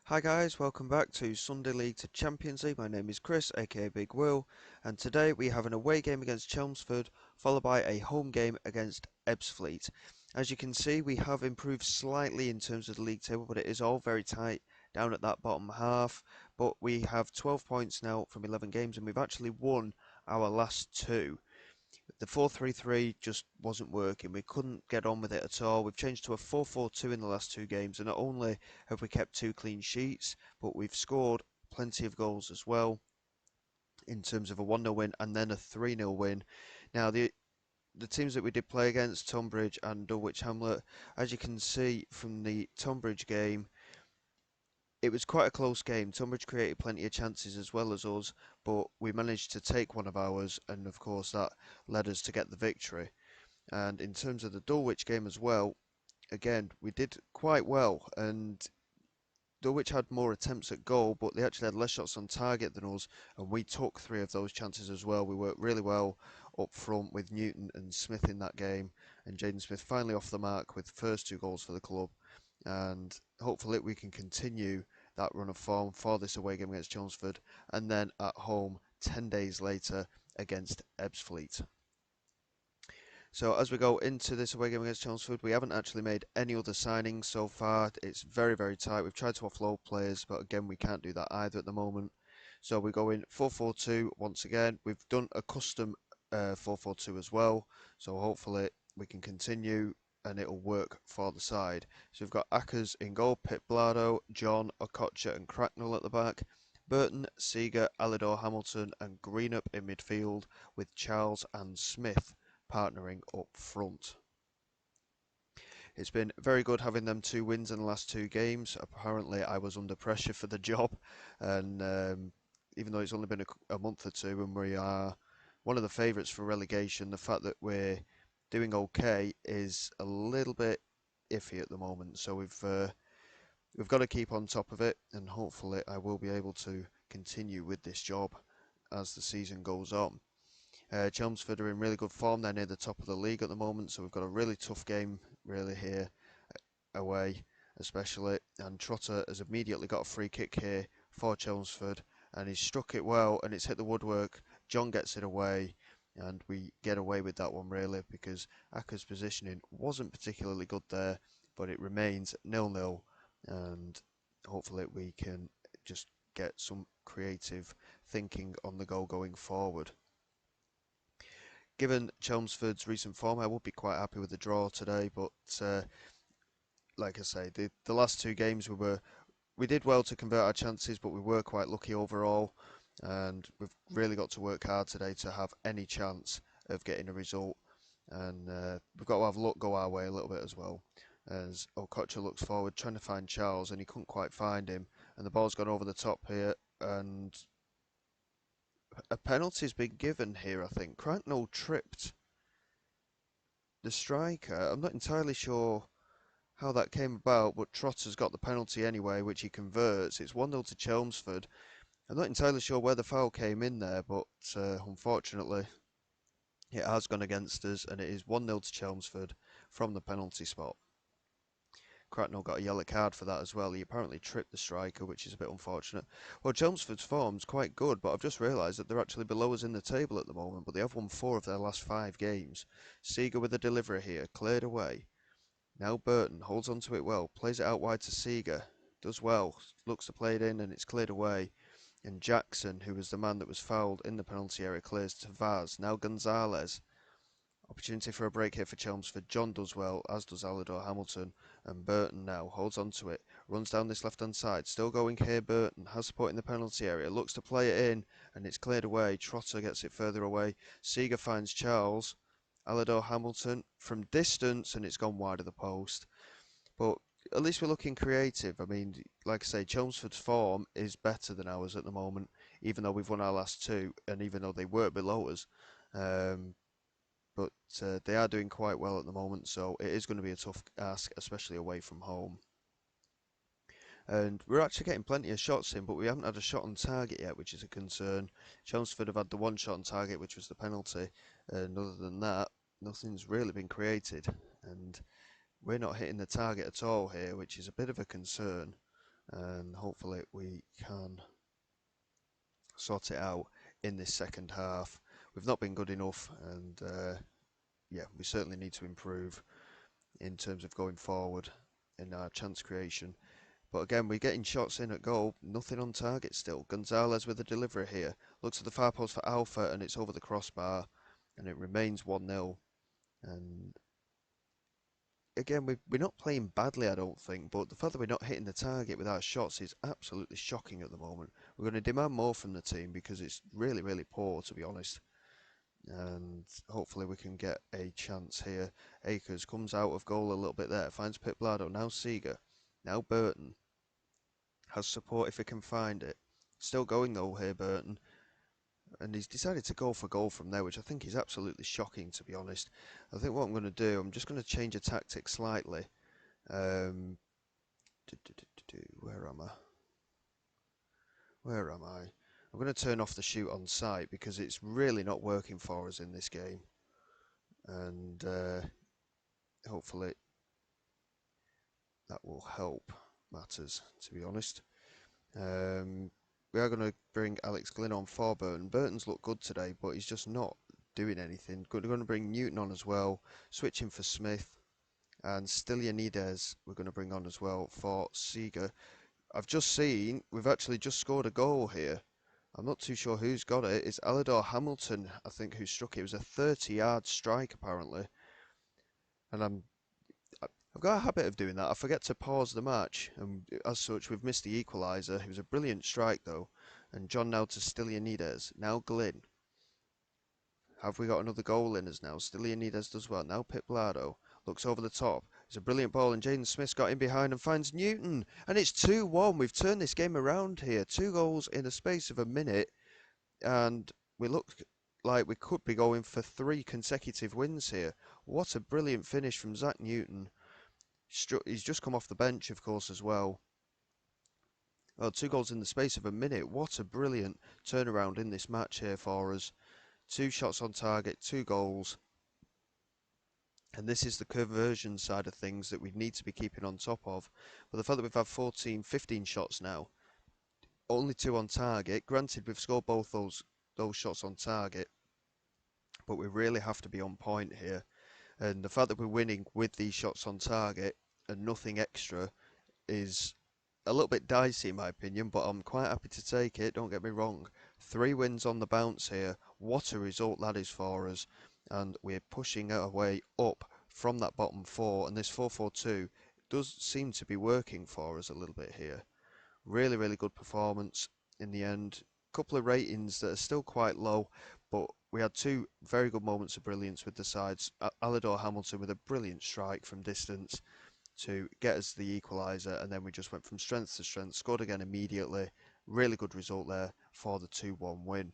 Hi guys, welcome back to Sunday League to Champions League. My name is Chris, aka Big Will, and today we have an away game against Chelmsford, followed by a home game against Ebbsfleet. As you can see, we have improved slightly in terms of the league table, but it is all very tight down at that bottom half. But we have 12 points now from 11 games, and we've actually won our last two. The 4-3-3 just wasn't working. We couldn't get on with it at all. We've changed to a 4-4-2 in the last two games, and not only have we kept two clean sheets, but we've scored plenty of goals as well in terms of a 1-0 win and then a 3-0 win. Now, the teams that we did play against, Tonbridge and Dulwich Hamlet, as you can see from the Tonbridge game, it was quite a close game. Tonbridge created plenty of chances as well as us, but we managed to take one of ours, and of course that led us to get the victory. And in terms of the Dulwich game as well, again, we did quite well. And Dulwich had more attempts at goal, but they actually had less shots on target than us. And we took three of those chances as well. We worked really well up front with Newton and Smith in that game. And Jaden Smith finally off the mark with the first two goals for the club. And hopefully we can continue that run of form for this away game against Chelmsford. And then at home 10 days later against Ebbsfleet. So as we go into this away game against Chelmsford, we haven't actually made any other signings so far. It's very, very tight. We've tried to offload players, but again, we can't do that either at the moment. So we go in 4-4-2 once again. We've done a custom 4-4-2 as well. So hopefully we can continue and it'll work for the side. So we've got Ackers in goal, Pip Blado, John, Okocha and Cracknell at the back. Burton, Seeger, Alidor Hamilton and Greenup in midfield with Charles and Smith partnering up front. It's been very good having them two wins in the last two games. Apparently, I was under pressure for the job, and even though it's only been a month or two, and we are one of the favourites for relegation, the fact that we're doing okay is a little bit iffy at the moment. So we've got to keep on top of it, and hopefully, I will be able to continue with this job as the season goes on. Chelmsford are in really good form. They're near the top of the league at the moment, so we've got a really tough game really here away, especially. And Trotter has immediately got a free kick here for Chelmsford, and he's struck it well, and it's hit the woodwork. John gets it away, and we get away with that one really because Acker's positioning wasn't particularly good there, but it remains 0-0, and hopefully we can just get some creative thinking on the go going forward. Given Chelmsford's recent form, I would be quite happy with the draw today. But like I say, the last two games we did well to convert our chances, but we were quite lucky overall. And we've really got to work hard today to have any chance of getting a result. And we've got to have luck go our way a little bit as well. As Okocha looks forward, trying to find Charles, and he couldn't quite find him. And the ball's gone over the top here, and a penalty's been given here, I think. Cracknell tripped the striker. I'm not entirely sure how that came about, but Trotter's got the penalty anyway, which he converts. It's 1-0 to Chelmsford. I'm not entirely sure where the foul came in there, but unfortunately it has gone against us, and it is 1-0 to Chelmsford from the penalty spot. Cracknell got a yellow card for that as well. He apparently tripped the striker, which is a bit unfortunate. Well, Chelmsford's form's quite good, but I've just realised that they're actually below us in the table at the moment, but they have won 4 of their last 5 games. Seeger with a delivery here, cleared away. Now Burton holds onto it well, plays it out wide to Seeger, does well, looks to play it in and it's cleared away. And Jackson, who was the man that was fouled in the penalty area, clears to Vaz. Now Gonzalez. Opportunity for a break here for Chelmsford. John does well, as does Alidor Hamilton. And Burton now holds onto it, runs down this left-hand side. Still going here, Burton has support in the penalty area, looks to play it in, and it's cleared away. Trotter gets it further away. Seeger finds Charles. Alidor Hamilton from distance, and it's gone wide of the post. But at least we're looking creative. I mean, like I say, Chelmsford's form is better than ours at the moment, even though we've won our last two, and even though they were below us. But they are doing quite well at the moment, so it is going to be a tough ask, especially away from home. And we're actually getting plenty of shots in, but we haven't had a shot on target yet, which is a concern. Chelmsford have had the one shot on target, which was the penalty, and other than that, nothing's really been created. And we're not hitting the target at all here, which is a bit of a concern. and hopefully we can sort it out in this second half. We've not been good enough, and yeah, we certainly need to improve in terms of going forward in our chance creation. But again, we're getting shots in at goal, nothing on target still. Gonzalez with a delivery here. Looks at the far post for Alpha, and it's over the crossbar, and it remains 1-0. And again, we're not playing badly, I don't think, but the fact that we're not hitting the target with our shots is absolutely shocking at the moment. We're going to demand more from the team because it's really, really poor, to be honest. And hopefully we can get a chance here. Akers comes out of goal a little bit there, finds Pit Blado, now Seeger, now Burton. Has support if he can find it. Still going though here, Burton. And he's decided to go for goal from there, which I think is absolutely shocking, to be honest. I think what I'm going to do, I'm just going to change a tactic slightly. Um, where am I? Where am I? I'm going to turn off the shoot on sight because it's really not working for us in this game. And hopefully that will help matters, to be honest. We are going to bring Alex Glynn on for Burton. Burton's looked good today, but he's just not doing anything. We're going to bring Newton on as well, switching for Smith. And Stylianides we're going to bring on as well for Seeger. I've just seen, we've actually just scored a goal here. I'm not too sure who's got it. It's Alador Hamilton, I think, who struck it. It was a 30-yard strike, apparently. And I've got a habit of doing that. I forget to pause the match, and as such, we've missed the equaliser. It was a brilliant strike, though. And John now to Stylianides. Now Glynn. Have we got another goal in us now? Stylianides does well. Now Pit Blado looks over the top. It's a brilliant ball, and Jaden Smith's got in behind and finds Newton. And it's 2-1. We've turned this game around here. 2 goals in a space of a minute, and we look like we could be going for 3 consecutive wins here. What a brilliant finish from Zach Newton. He's just come off the bench, of course, as well. Well, 2 goals in the space of a minute. What a brilliant turnaround in this match here for us. 2 shots on target, 2 goals. And this is the conversion side of things that we need to be keeping on top of. But the fact that we've had 14, 15 shots now, only 2 on target. Granted, we've scored both those shots on target, but we really have to be on point here. And the fact that we're winning with these shots on target and nothing extra is a little bit dicey in my opinion, but I'm quite happy to take it, don't get me wrong. 3 wins on the bounce here. What a result that is for us. And we're pushing our way up from that bottom 4, and this 4-4-2 does seem to be working for us a little bit here. Really, really good performance in the end. Couple of ratings that are still quite low, but we had 2 very good moments of brilliance with the sides. Alador Hamilton with a brilliant strike from distance to get us the equaliser, and then we just went from strength to strength, scored again immediately. Really good result there for the 2-1 win.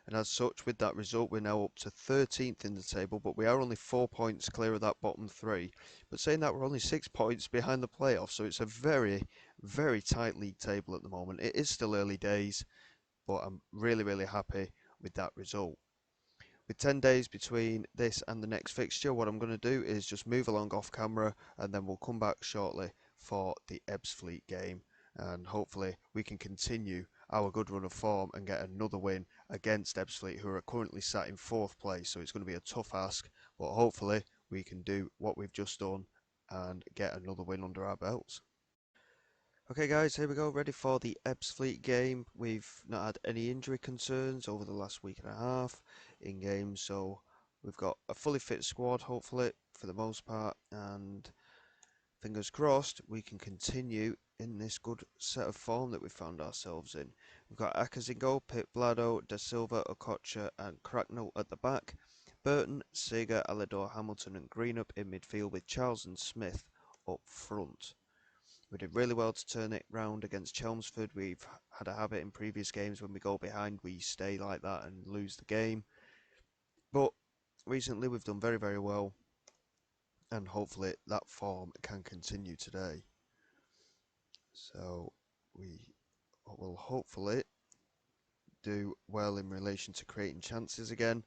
And as such, with that result, we're now up to 13th in the table, but we are only 4 points clear of that bottom 3. But saying that, we're only 6 points behind the playoffs, so it's a very, very tight league table at the moment. It is still early days, but I'm really, really happy with that result. With 10 days between this and the next fixture, what I'm going to do is just move along off camera, and then we'll come back shortly for the Ebbsfleet game, and hopefully we can continue our good run of form and get another win against Ebbsfleet, who are currently sat in 4th place. So it's going to be a tough ask, but hopefully we can do what we've just done and get another win under our belts. Okay guys, here we go, ready for the Ebbsfleet game. We've not had any injury concerns over the last week and a half in games, so we've got a fully fit squad, hopefully, for the most part, and fingers crossed we can continue in this good set of form that we've found ourselves in. We've got Akers in goal, Pit Blado, Da Silva, Okocha and Cracknell at the back. Burton, Seeger, Alador, Hamilton and Greenup in midfield, with Charles and Smith up front. We did really well to turn it round against Chelmsford. We've had a habit in previous games when we go behind, we stay like that and lose the game. But recently we've done very, very well, and hopefully that form can continue today. So we will hopefully do well in relation to creating chances again.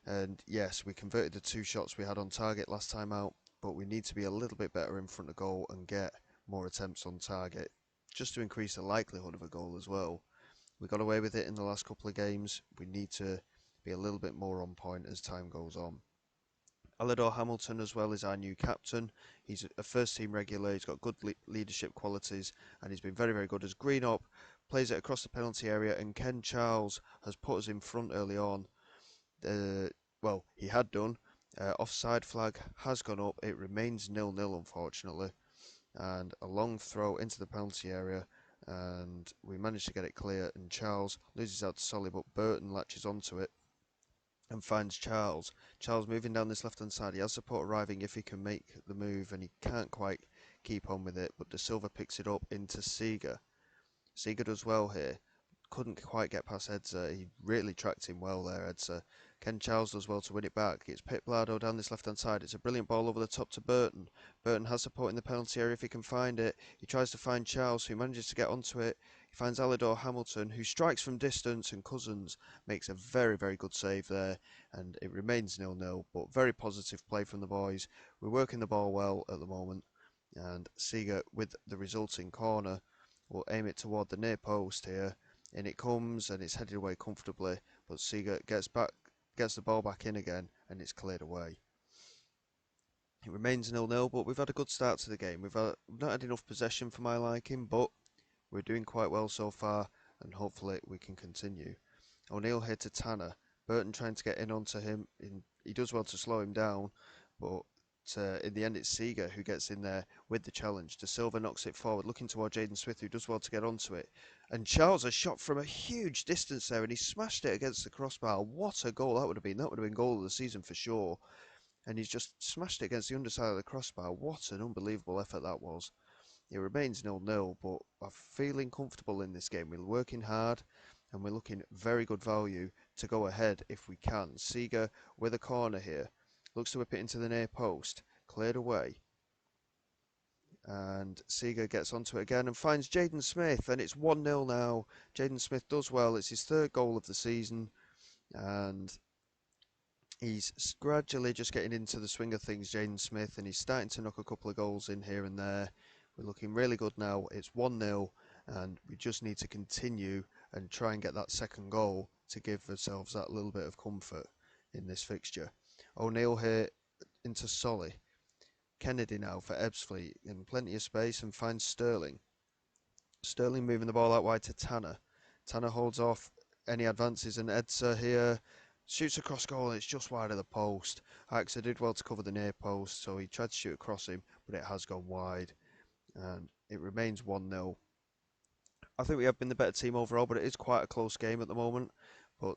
And yes, we converted the 2 shots we had on target last time out, but we need to be a little bit better in front of goal and get more attempts on target, just to increase the likelihood of a goal as well. We got away with it in the last couple of games. We need to be a little bit more on point as time goes on. Alidor Hamilton as well is our new captain. He's a first team regular, he's got good leadership qualities and he's been very, very good as green up, plays it across the penalty area and Ken Charles has put us in front early on. Well, he had done. Offside flag has gone up, it remains 0-0 unfortunately, and a long throw into the penalty area and we managed to get it clear and Charles loses out to Solly but Burton latches onto it and finds Charles. Charles moving down this left hand side. He has support arriving if he can make the move and he can't quite keep on with it, but De Silva picks it up into Seeger. Seeger does well here. Couldn't quite get past Edzer. He really tracked him well there, Edzer. Ken Charles does well to win it back. It's Pip Blardo down this left hand side. It's a brilliant ball over the top to Burton. Burton has support in the penalty area if he can find it. He tries to find Charles, who manages to get onto it. He finds Alidor Hamilton, who strikes from distance, and Cousins makes a very, very good save there. And it remains 0-0, but very positive play from the boys. We're working the ball well at the moment. And Seeger, with the resulting corner, will aim it toward the near post here. In it comes and it's headed away comfortably, but Seeger gets the ball back in again and it's cleared away. It remains 0-0, but we've had a good start to the game. We've not had enough possession for my liking, but we're doing quite well so far and hopefully we can continue. O'Neill here to Tanner. Burton trying to get in onto him. He does well to slow him down, but in the end it's Seeger who gets in there with the challenge. De Silva knocks it forward, looking toward Jaden Smith, who does well to get onto it. And Charles has shot from a huge distance there, and he smashed it against the crossbar. What a goal that would have been. That would have been goal of the season for sure. And he's just smashed it against the underside of the crossbar. What an unbelievable effort that was. It remains 0-0, but I'm feeling comfortable in this game. We're working hard, and we're looking very good value to go ahead if we can. Seeger with a corner here. Looks to whip it into the near post. Cleared away. And Seeger gets onto it again and finds Jaden Smith. And it's 1-0 now. Jaden Smith does well. It's his third goal of the season. And he's gradually just getting into the swing of things, Jaden Smith. And he's starting to knock a couple of goals in here and there. We're looking really good now. It's 1-0. And we just need to continue and try and get that second goal to give ourselves that little bit of comfort in this fixture. O'Neill here into Solly. Kennedy now for Ebbsfleet in plenty of space and finds Sterling. Sterling moving the ball out wide to Tanner. Tanner holds off any advances and Edzer here shoots across goal and it's just wide of the post. Axer did well to cover the near post, so he tried to shoot across him, but it has gone wide. And it remains 1-0. I think we have been the better team overall, but it is quite a close game at the moment. But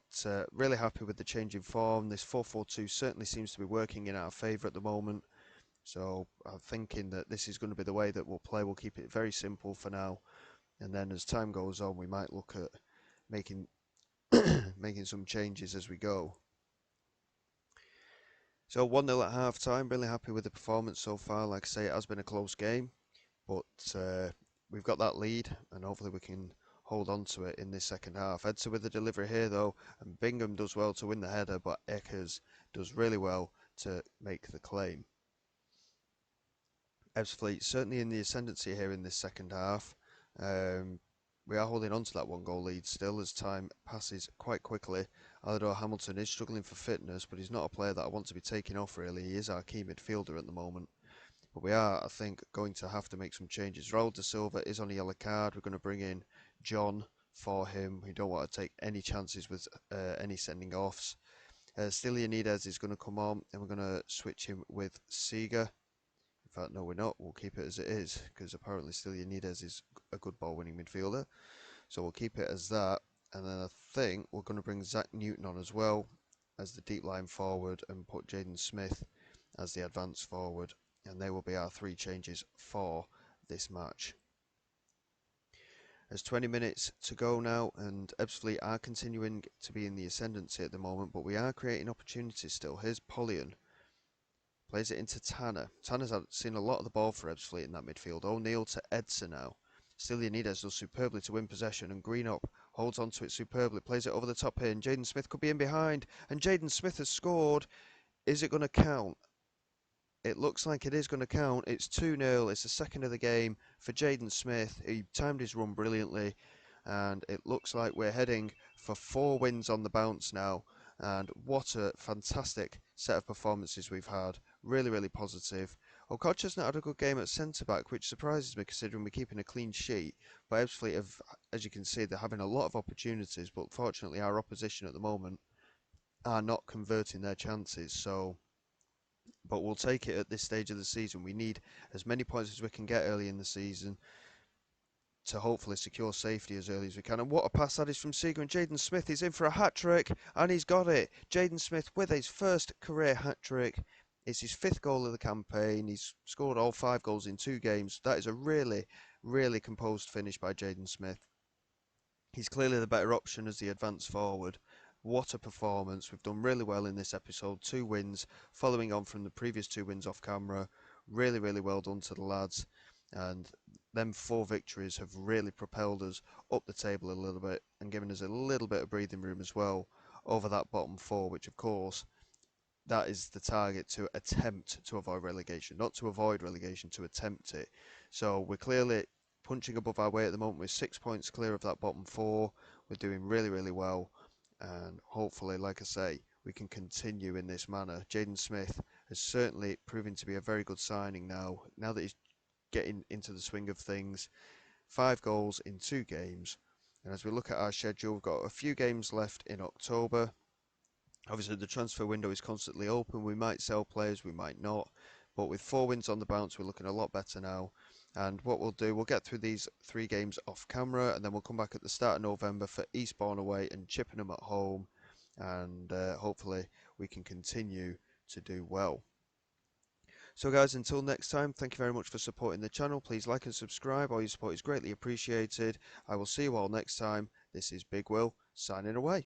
really happy with the change in form. This 4-4-2 certainly seems to be working in our favour at the moment. So I'm thinking that this is going to be the way that we'll play. We'll keep it very simple for now. And then as time goes on, we might look at making making some changes as we go. So 1-0 at half time. Really happy with the performance so far. Like I say, it has been a close game. But we've got that lead and hopefully we can hold on to it in this second half. Edson with the delivery here though, and Bingham does well to win the header, but Eckers does really well to make the claim. Ebbsfleet certainly in the ascendancy here in this second half. We are holding on to that one goal lead still as time passes quite quickly. Alidor Hamilton is struggling for fitness, but he's not a player that I want to be taking off really. He is our key midfielder at the moment. But we are, I think, going to have to make some changes. Raul de Silva is on a yellow card. We're going to bring in John for him. We don't want to take any chances with any sending offs. Stylianides is going to come on, and we're going to switch him with Seeger. In fact, no, we're not. We'll keep it as it is, because apparently Stylianides is a good ball-winning midfielder. So we'll keep it as that. And then I think we're going to bring Zach Newton on as well as the deep line forward and put Jaden Smith as the advance forward. And they will be our three changes for this match. There's 20 minutes to go now, and Ebbsfleet are continuing to be in the ascendancy at the moment, but we are creating opportunities still. Here's Pollion. Plays it into Tanner. Tanner's seen a lot of the ball for Ebbsfleet in that midfield. O'Neill to Edson now. Stylianides does superbly to win possession, and Greenup holds onto it superbly. Plays it over the top here, and Jaden Smith could be in behind, and Jaden Smith has scored. Is it going to count? It looks like it is going to count. It's 2-0. It's the second of the game for Jaden Smith. He timed his run brilliantly, and it looks like we're heading for 4 wins on the bounce now. And what a fantastic set of performances we've had. Really, really positive. Okocha's not had a good game at centre-back, which surprises me considering we're keeping a clean sheet. But Ebbsfleet have, as you can see, they're having a lot of opportunities, but fortunately our opposition at the moment are not converting their chances. But we'll take it at this stage of the season. We need as many points as we can get early in the season to hopefully secure safety as early as we can. And what a pass that is from Seager, and Jaden Smith is in for a hat-trick, and he's got it. Jaden Smith with his first career hat-trick. It's his 5th goal of the campaign. He's scored all 5 goals in 2 games. That is a really, really composed finish by Jaden Smith. He's clearly the better option as he advanced forward. What a performance. We've done really well in this episode. 2 wins, following on from the previous 2 wins off camera. Really, really well done to the lads. And them 4 victories have really propelled us up the table a little bit and given us a little bit of breathing room as well over that bottom 4, which of course that is the target, to attempt to avoid relegation. Not to avoid relegation, to attempt it. So we're clearly punching above our weight at the moment. We're 6 points clear of that bottom 4. We're doing really, really well. And hopefully, like I say, we can continue in this manner. Jaden Smith has certainly proven to be a very good signing now that he's getting into the swing of things. 5 goals in 2 games. And as we look at our schedule, we've got a few games left in October. Obviously, the transfer window is constantly open. We might sell players, we might not. But with 4 wins on the bounce, we're looking a lot better now. And what we'll do, we'll get through these 3 games off camera, and then we'll come back at the start of November for Eastbourne away and Chippenham at home. And hopefully, we can continue to do well. So guys, until next time, thank you very much for supporting the channel. Please like and subscribe. All your support is greatly appreciated. I will see you all next time. This is Big Will, signing away.